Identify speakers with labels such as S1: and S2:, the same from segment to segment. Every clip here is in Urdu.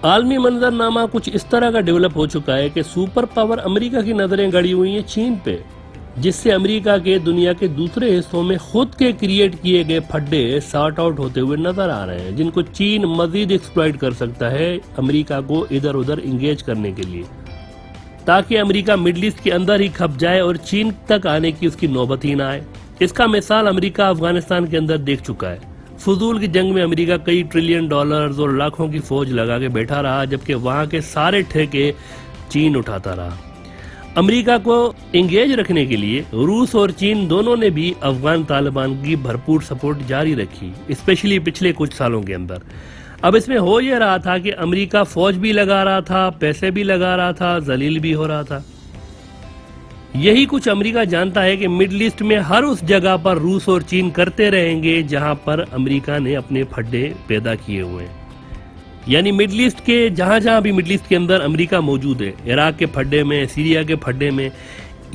S1: عالمی منظرنامہ کچھ اس طرح کا ڈیولپ ہو چکا ہے کہ سپر پاور امریکہ کی نظریں گڑی ہوئی ہیں چین پہ، جس سے امریکہ کے دنیا کے دوسرے حصوں میں خود کے کریٹ کیے گئے پھڈے سارٹ آؤٹ ہوتے ہوئے نظر آ رہے ہیں، جن کو چین مزید ایکسپلائٹ کر سکتا ہے امریکہ کو ادھر ادھر انگیج کرنے کے لیے، تاکہ امریکہ مڈل ایسٹ کے اندر ہی کھپ جائے اور چین تک آنے کی اس کی نوبت ہی نہ آئے۔ اس کا مثال امریکہ افغانستان کے اندر دیکھ چکا ہے۔ فضول کی جنگ میں امریکہ کئی ٹریلین ڈالرز اور لاکھوں کی فوج لگا کے بیٹھا رہا، جبکہ وہاں کے سارے ٹھیکے چین اٹھاتا رہا۔ امریکہ کو انگیج رکھنے کے لیے روس اور چین دونوں نے بھی افغان طالبان کی بھرپور سپورٹ جاری رکھی، اسپیشلی پچھلے کچھ سالوں کے اندر۔ اب اس میں ہو یہ رہا تھا کہ امریکہ فوج بھی لگا رہا تھا، پیسے بھی لگا رہا تھا، ذلیل بھی ہو رہا تھا۔ یہی کچھ امریکہ جانتا ہے کہ مڈل ایسٹ میں ہر اس جگہ پر روس اور چین کرتے رہیں گے جہاں پر امریکہ نے اپنے پھڈے پیدا کیے ہوئے ہیں، یعنی مڈل ایسٹ کے جہاں بھی مڈل ایسٹ کے اندر امریکہ موجود ہے، عراق کے پھڈے میں، سیریا کے پھڈے میں،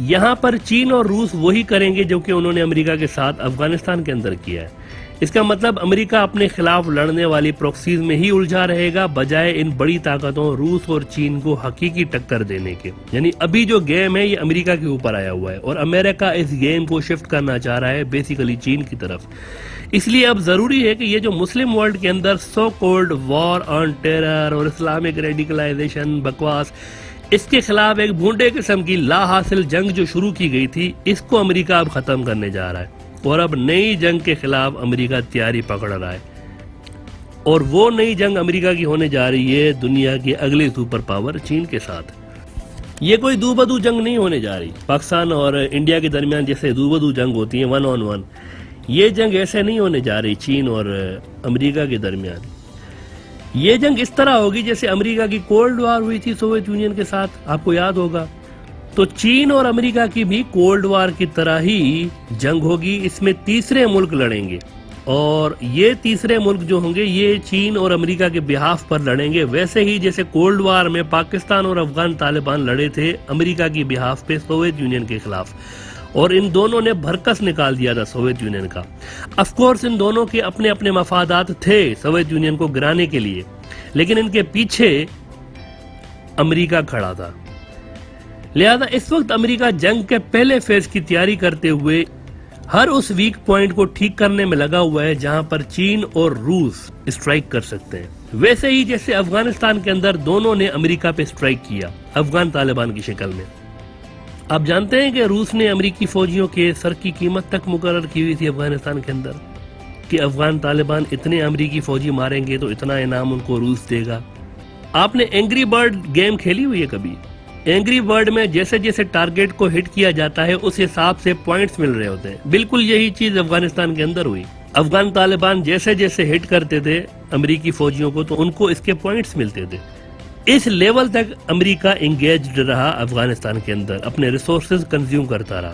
S1: یہاں پر چین اور روس وہی کریں گے جو کہ انہوں نے امریکہ کے ساتھ افغانستان کے اندر کیا ہے۔ اس کا مطلب امریکہ اپنے خلاف لڑنے والی پروکسیز میں ہی الجھا رہے گا، بجائے ان بڑی طاقتوں روس اور چین کو حقیقی ٹکر دینے کے۔ یعنی ابھی جو گیم ہے یہ امریکہ کے اوپر آیا ہوا ہے، اور امریکہ اس گیم کو شفٹ کرنا چاہ رہا ہے بیسیکلی چین کی طرف۔ اس لیے اب ضروری ہے کہ یہ جو مسلم ورلڈ کے اندر سو کولڈ وار آن ٹیرر اور اسلامک ریڈیکلائزیشن بکواس، اس کے خلاف ایک بھونڈے قسم کی لا حاصل جنگ جو شروع کی گئی تھی، اس کو امریکہ اب ختم کرنے جا رہا ہے، اور اب نئی جنگ کے خلاف امریکہ تیاری پکڑ رہا ہے، اور وہ نئی جنگ امریکہ کی ہونے جا رہی ہے دنیا کی اگلی سپر پاور چین کے ساتھ۔ یہ کوئی دو بدو جنگ نہیں ہونے جا رہی، پاکستان اور انڈیا کے درمیان جیسے دو بدو جنگ ہوتی ہیں 1 on 1، یہ جنگ ایسے نہیں ہونے جا رہی چین اور امریکہ کے درمیان۔ یہ جنگ اس طرح ہوگی جیسے امریکہ کی کولڈ وار ہوئی تھی سوویت یونین کے ساتھ، آپ کو یاد ہوگا۔ تو چین اور امریکہ کی بھی کولڈ وار کی طرح ہی جنگ ہوگی، اس میں تیسرے ملک لڑیں گے، اور یہ تیسرے ملک جو ہوں گے یہ چین اور امریکہ کے بہاف پر لڑیں گے، ویسے ہی جیسے کولڈ وار میں پاکستان اور افغان طالبان لڑے تھے امریکہ کی بہاف پہ سوویت یونین کے خلاف، اور ان دونوں نے بھرکس نکال دیا تھا سوویت یونین کا۔ آف کورس ان دونوں کے اپنے اپنے مفادات تھے سوویت یونین کو گرانے کے لیے، لیکن ان کے پیچھے امریکہ کھڑا تھا۔ لہذا اس وقت امریکہ جنگ کے پہلے فیز کی تیاری کرتے ہوئے ہر اس ویک پوائنٹ کو ٹھیک کرنے میں لگا ہوا ہے جہاں پر چین اور روس اسٹرائک کر سکتے ہیں، ویسے ہی جیسے افغانستان کے اندر دونوں نے امریکہ پہ اسٹرائک کیا افغان طالبان کی شکل میں۔ آپ جانتے ہیں کہ روس نے امریکی فوجیوں کے سر کی قیمت تک مقرر کی ہوئی تھی افغانستان کے اندر، کہ افغان طالبان اتنے امریکی فوجی ماریں گے تو اتنا انعام ان کو روس دے گا۔ آپ نے اینگری برڈ گیم کھیلی ہوئی ہے کبھی؟ اینگری برڈ میں جیسے جیسے ٹارگیٹ کو ہٹ کیا جاتا ہے اس حساب سے پوائنٹس مل رہے ہوتے ہیں، بالکل یہی چیز افغانستان کے اندر ہوئی۔ افغان طالبان جیسے جیسے ہٹ کرتے تھے امریکی فوجیوں کو تو ان کو اس کے پوائنٹس ملتے تھے۔ اس لیول تک امریکہ انگیجڈ رہا افغانستان کے اندر، اپنے ریسورسز کنزیوم کرتا رہا۔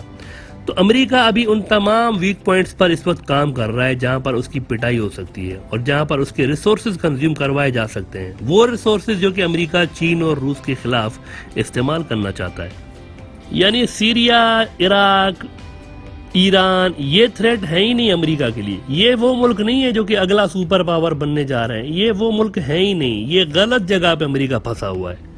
S1: تو امریکہ ابھی ان تمام ویک پوائنٹس پر اس وقت کام کر رہا ہے جہاں پر اس کی پٹائی ہو سکتی ہے اور جہاں پر اس کے ریسورسز کنزیوم کروائے جا سکتے ہیں، وہ ریسورسز جو کہ امریکہ چین اور روس کے خلاف استعمال کرنا چاہتا ہے۔ یعنی سیریا، عراق، ایران، یہ تھریٹ ہے ہی نہیں امریکہ کے لیے۔ یہ وہ ملک نہیں ہے جو کہ اگلا سپر پاور بننے جا رہے ہیں، یہ وہ ملک ہے ہی نہیں، یہ غلط جگہ پہ امریکہ پھنسا ہوا ہے۔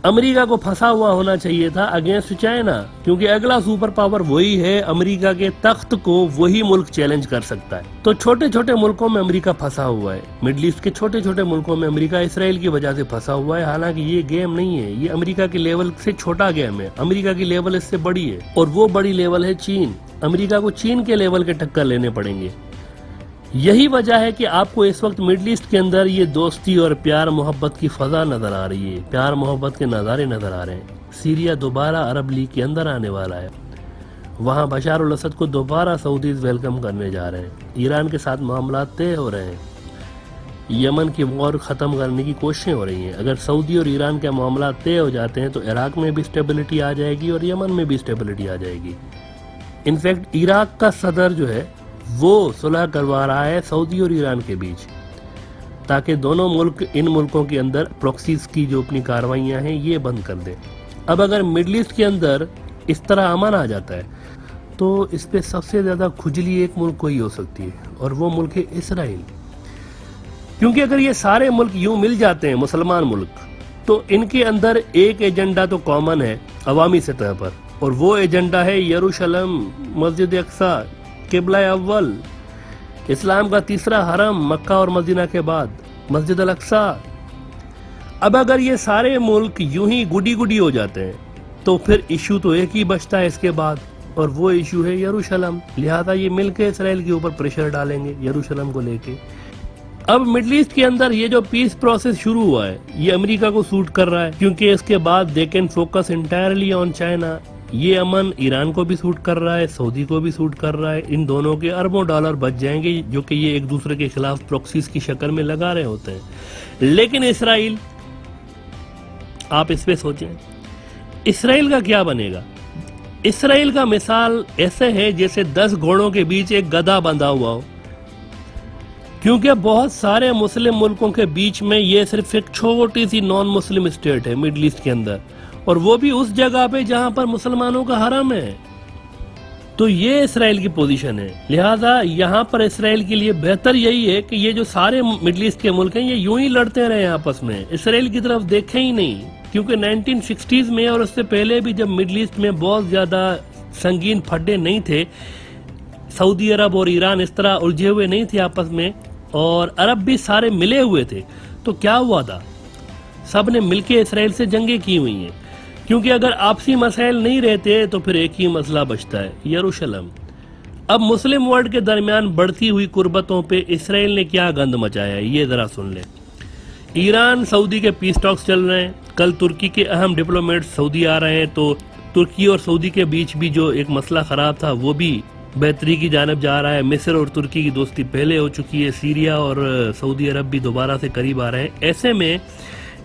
S1: امریکہ کو پھنسا ہوا ہونا چاہیے تھا اگینسٹ چائنا، کیونکہ اگلا سپر پاور وہی ہے، امریکہ کے تخت کو وہی ملک چیلنج کر سکتا ہے۔ تو چھوٹے چھوٹے ملکوں میں امریکہ پھنسا ہوا ہے، مڈل ایسٹ کے چھوٹے چھوٹے ملکوں میں امریکہ اسرائیل کی وجہ سے پھنسا ہوا ہے، حالانکہ یہ گیم نہیں ہے، یہ امریکہ کے لیول سے چھوٹا گیم ہے، امریکہ کی لیول اس سے بڑی ہے، اور وہ بڑی لیول ہے چین۔ امریکہ کو چین کے لیول کے ٹکر لینے پڑیں گے۔ یہی وجہ ہے کہ آپ کو اس وقت مڈل ایسٹ کے اندر یہ دوستی اور پیار محبت کی فضا نظر آ رہی ہے، پیار محبت کے نظارے نظر آ رہے ہیں۔ سیریا دوبارہ عرب لیگ کے اندر آنے والا ہے، وہاں بشار الاسد کو دوبارہ سعودیز ویلکم کرنے جا رہے ہیں، ایران کے ساتھ معاملات طے ہو رہے ہیں، یمن کی وار ختم کرنے کی کوششیں ہو رہی ہیں۔ اگر سعودی اور ایران کے معاملات طے ہو جاتے ہیں تو عراق میں بھی اسٹیبلٹی آ جائے گی اور یمن میں بھی اسٹیبلٹی آ جائے گی۔ انفیکٹ عراق کا صدر جو ہے وہ صلح کروا رہا ہے سعودی اور ایران کے بیچ، تاکہ دونوں ملک ان ملکوں کے اندر پروکسیز کی جو اپنی کاروائیاں ہیں یہ بند کر دیں۔ اب اگر مڈل ایسٹ کے اندر اس طرح امن آ جاتا ہے تو اس پہ سب سے زیادہ کھجلی ایک ملک کو ہی ہو سکتی ہے، اور وہ ملک ہے اسرائیل۔ کیونکہ اگر یہ سارے ملک یوں مل جاتے ہیں مسلمان ملک، تو ان کے اندر ایک ایجنڈا تو کامن ہے عوامی سطح پر، اور وہ ایجنڈا ہے یروشلم، مسجد اقصی، قبلہ اول، اسلام کا تیسرا حرم مکہ اور مدینہ کے بعد مسجد الاقصی۔ اب اگر یہ سارے ملک یوں ہی گڈی گڈی ہو جاتے ہیں تو پھر ایشو تو ایک ہی بچتا ہے اس کے بعد، اور وہ ایشو ہے یروشلم۔ لہذا یہ مل کے اسرائیل کے اوپر پریشر ڈالیں گے یروشلم کو لے کے۔ اب مڈل ایسٹ کے اندر یہ جو پیس پروسیس شروع ہوا ہے یہ امریکہ کو سوٹ کر رہا ہے، کیونکہ اس کے بعد they can focus entirely on China. یہ امن ایران کو بھی سوٹ کر رہا ہے، سعودی کو بھی سوٹ کر رہا ہے، ان دونوں کے اربوں ڈالر بچ جائیں گے جو کہ یہ ایک دوسرے کے خلاف پروکسیز کی شکل میں لگا رہے ہوتے ہیں۔ لیکن اسرائیل، آپ اس پہ سوچیں اسرائیل کا کیا بنے گا؟ اسرائیل کا مثال ایسے ہے جیسے 10 گھوڑوں کے بیچ ایک گدھا بندھا ہوا ہو، کیونکہ بہت سارے مسلم ملکوں کے بیچ میں یہ صرف ایک چھوٹی سی نان مسلم اسٹیٹ ہے مڈل ایسٹ کے اندر، اور وہ بھی اس جگہ پہ جہاں پر مسلمانوں کا حرم ہے۔ تو یہ اسرائیل کی پوزیشن ہے۔ لہٰذا یہاں پر اسرائیل کے لیے بہتر یہی ہے کہ یہ جو سارے مڈل ایسٹ کے ملک ہیں یہ یوں ہی لڑتے رہے آپس میں، اسرائیل کی طرف دیکھیں ہی نہیں، کیونکہ 1960s میں اور اس سے پہلے بھی جب مڈل ایسٹ میں بہت زیادہ سنگین پھڈے نہیں تھے، سعودی عرب اور ایران اس طرح الجھے ہوئے نہیں تھے آپس میں، اور عرب بھی سارے ملے ہوئے تھے، تو کیا ہوا تھا؟ سب نے مل کے اسرائیل سے جنگیں کی ہوئی ہیں، کیونکہ اگر آپسی مسائل نہیں رہتے تو پھر ایک ہی مسئلہ بچتا ہے، یروشلم۔ اب مسلم ورلڈ کے درمیان بڑھتی ہوئی قربتوں پہ اسرائیل نے کیا گند مچایا ہے یہ ذرا سن لیں۔ ایران سعودی کے پیس ٹاکس چل رہے ہیں، کل ترکی کے اہم ڈپلومیٹ سعودی آ رہے ہیں، تو ترکی اور سعودی کے بیچ بھی جو ایک مسئلہ خراب تھا وہ بھی بہتری کی جانب جا رہا ہے۔ مصر اور ترکی کی دوستی پہلے ہو چکی ہے، سیریا اور سعودی عرب بھی دوبارہ سے قریب آ رہے ہیں۔ ایسے میں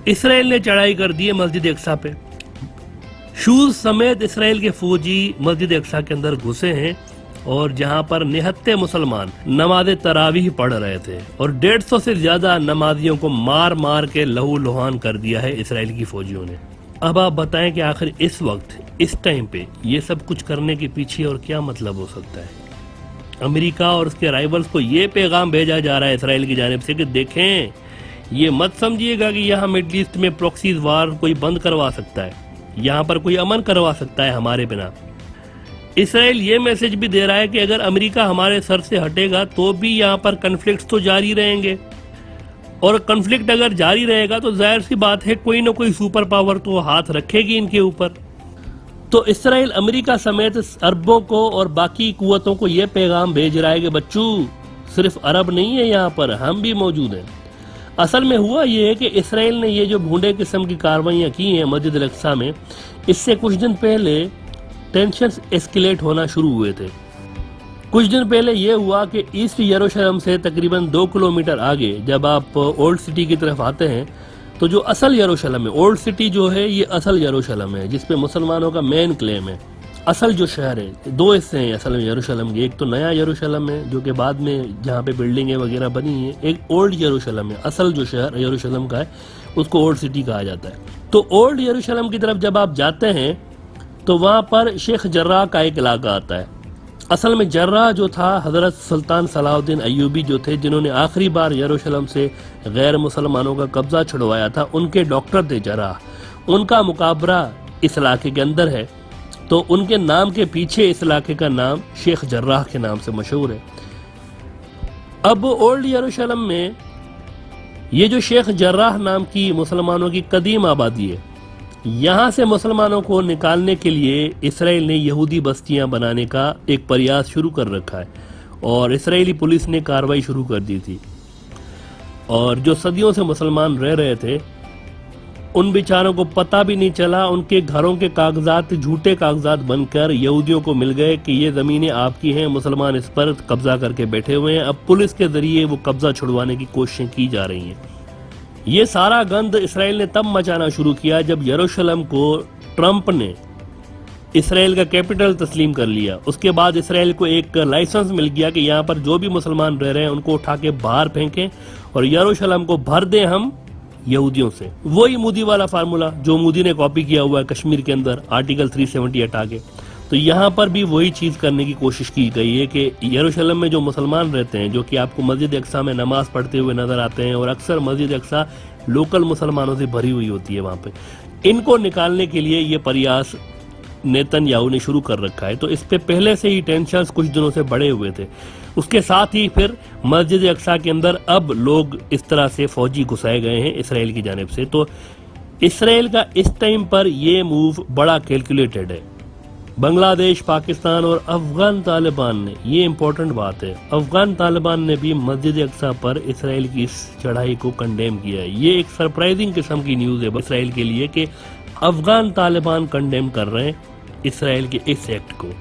S1: اسرائیل نے چڑھائی کر دی ہے مسجد اقصی پہ، شوز سمیت اسرائیل کے فوجی مسجد اقصی کے اندر گھسے ہیں، اور جہاں پر نہتے مسلمان نماز تراویح پڑھ رہے تھے، اور 150 سے زیادہ نمازیوں کو مار مار کے لہو لہان کر دیا ہے اسرائیل کی فوجیوں نے۔ اب آپ بتائیں کہ آخر اس وقت اس ٹائم پہ یہ سب کچھ کرنے کے پیچھے اور کیا مطلب ہو سکتا ہے؟ امریکہ اور اس کے رائیولز کو یہ پیغام بھیجا جا رہا ہے اسرائیل کی جانب سے کہ دیکھیں، یہ مت سمجھیے گا کہ یہاں مڈل ایسٹ میں پروکسیز وار کوئی بند کروا سکتا ہے، یہاں پر کوئی امن کروا سکتا ہے ہمارے بنا۔ اسرائیل یہ میسج بھی دے رہا ہے کہ اگر امریکہ ہمارے سر سے ہٹے گا تو بھی یہاں پر کنفلکٹس تو جاری رہیں گے، اور کنفلکٹ اگر جاری رہے گا تو ظاہر سی بات ہے کوئی نہ کوئی سپر پاور تو ہاتھ رکھے گی ان کے اوپر۔ تو اسرائیل امریکہ سمیت عربوں کو اور باقی قوتوں کو یہ پیغام بھیج رہا ہے کہ بچو، صرف عرب نہیں ہے یہاں پر، ہم بھی موجود ہیں۔ اصل میں ہوا یہ ہے کہ اسرائیل نے یہ جو بھونڈے قسم کی کاروائیاں کی ہیں مسجد الاقصی میں، اس سے کچھ دن پہلے ٹینشنز اسکیلیٹ ہونا شروع ہوئے تھے۔ کچھ دن پہلے یہ ہوا کہ ایسٹ یروشلم سے تقریباً 2 کلومیٹر آگے جب آپ اولڈ سٹی کی طرف آتے ہیں تو جو اصل یروشلم ہے، اولڈ سٹی جو ہے یہ اصل یروشلم ہے جس پہ مسلمانوں کا مین کلیم ہے۔ اصل جو شہر ہے، 2 حصے ہیں اصل میں یروشلم کے، ایک تو نیا یروشلم ہے جو کہ بعد میں جہاں پہ بلڈنگیں وغیرہ بنی ہیں، ایک اولڈ یروشلم ہے، اصل جو شہر یروشلم کا ہے اس کو اولڈ سٹی کہا جاتا ہے۔ تو اولڈ یروشلم کی طرف جب آپ جاتے ہیں تو وہاں پر شیخ جراح کا ایک علاقہ آتا ہے۔ اصل میں جراح جو تھا حضرت سلطان صلاح الدین ایوبی جو تھے، جنہوں نے آخری بار یروشلم سے غیر مسلمانوں کا قبضہ چھڑوایا تھا، ان کے ڈاکٹر تھے جراح، ان کا مقابرہ اس علاقے کے اندر ہے، تو ان کے نام کے پیچھے اس علاقے کا نام شیخ جراح کے نام سے مشہور ہے۔ اب اولڈ یروشلم میں یہ جو شیخ جراح نام کی مسلمانوں کی قدیم آبادی ہے، یہاں سے مسلمانوں کو نکالنے کے لیے اسرائیل نے یہودی بستیاں بنانے کا ایک پریاس شروع کر رکھا ہے، اور اسرائیلی پولیس نے کارروائی شروع کر دی تھی، اور جو صدیوں سے مسلمان رہ رہے تھے ان بیچاروں کو پتہ بھی نہیں چلا، ان کے گھروں کے کاغذات جھوٹے کاغذات بن کر یہودیوں کو مل گئے کہ یہ زمینیں آپ کی ہیں، مسلمان اس پر قبضہ کر کے بیٹھے ہوئے ہیں۔ اب پولیس کے ذریعے وہ قبضہ چھڑوانے کی کوششیں کی جا رہی ہیں۔ یہ سارا گند اسرائیل نے تب مچانا شروع کیا جب یروشلم کو ٹرمپ نے اسرائیل کا کیپٹل تسلیم کر لیا۔ اس کے بعد اسرائیل کو ایک لائسنس مل گیا کہ یہاں پر جو بھی مسلمان رہ رہے ہیں ان کو اٹھا کے باہر پھینکیں اور یروشلم کو بھر دیں ہم یہودیوں سے۔ وہی مودی والا فارمولا جو مودی نے کاپی کیا ہوا ہے کشمیر کے اندر، آرٹیکل 370 ہٹا کے۔ تو تو یہاں پر بھی وہی چیز کرنے کی کوشش کی گئی ہے کہ یروشلم میں جو مسلمان رہتے ہیں، جو کہ آپ کو مسجد اقصی میں نماز پڑھتے ہوئے نظر آتے ہیں، اور اکثر مسجد اقصی لوکل مسلمانوں سے بھری ہوئی ہوتی ہے وہاں پہ، ان کو نکالنے کے لیے یہ پریاس نیتن یاہو نے شروع کر رکھا ہے۔ تو اس پہ پہلے سے ہی ٹینشنز کچھ دنوں سے بڑھے ہوئے تھے۔ اس کے ساتھ ہی پھر مسجد اقصی کے اندر اب لوگ اس طرح سے فوجی گھسائے گئے ہیں اسرائیل کی جانب سے۔ تو اسرائیل کا اس ٹائم پر یہ موو بڑا کیلکولیٹڈ ہے۔ بنگلہ دیش، پاکستان اور افغان طالبان نے، یہ امپورٹنٹ بات ہے، افغان طالبان نے بھی مسجد اقصی پر اسرائیل کی اس چڑھائی کو کنڈیم کیا ہے۔ یہ ایک سرپرائزنگ قسم کی نیوز ہے اسرائیل کے لیے کہ افغان طالبان کنڈیم کر رہے ہیں اسرائیل کے اس ایکٹ کو۔